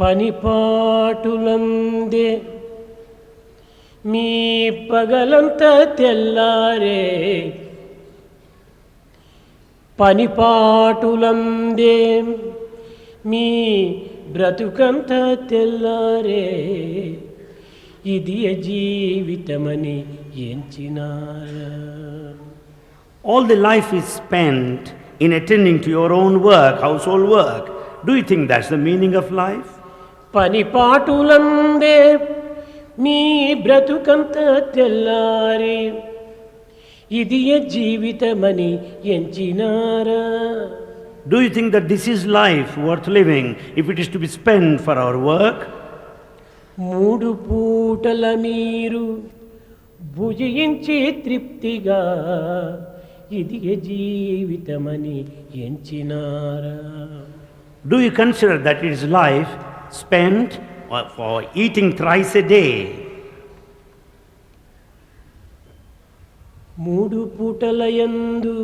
పనిపాటులందే మీ పగలంతా తెల్లారే, పనిపాటులందే మీ బ్రతుకంతా తెల్లారే, ఇది జీవితమని ఎంచినారా. All the life is spent in attending to your own work, household work. Do you think that's the meaning of life? పనిపాటులందే మీ బ్రతుకంతా తెల్లారే, ఇది జీవితమని ఎంచినారా. Do you think that this is life worth living if it is to be spent for our work? మూడు పూటల మీరు భుజించి తృప్తిగా, ఇది జీవితమని ఎంచినారా. Do you consider that it is life spent for eating thrice a day? మూడు పూటల యందు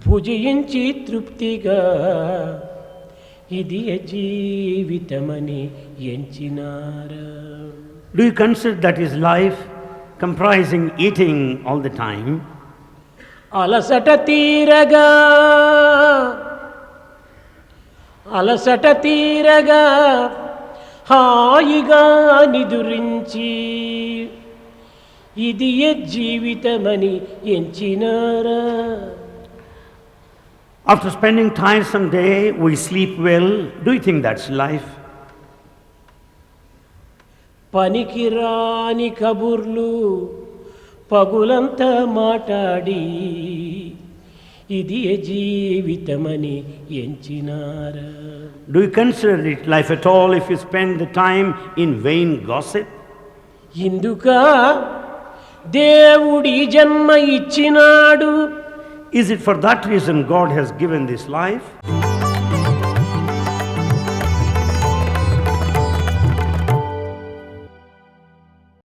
భుజించి తృప్తిగా, ఇది జీవితమని ఎంచినారా. Do you consider that is life comprising eating all the time? అలసట తీరగా, అలసట తీరగా హాయిగా నిదురించి, ఇది జీవితమని ఎంచినారా. After spending tiresome day, we sleep well. Do you think that's life? పనికిరాని కబుర్లు పగులంతా మాట్లాడి, ఇది జీవితమని ఎంచినారా. Do you consider it life at all if you spend the time in vain gossip? ఇందుక దేవుడి జన్మ ఇచ్చినాడు, Is it for that reason God has given this life?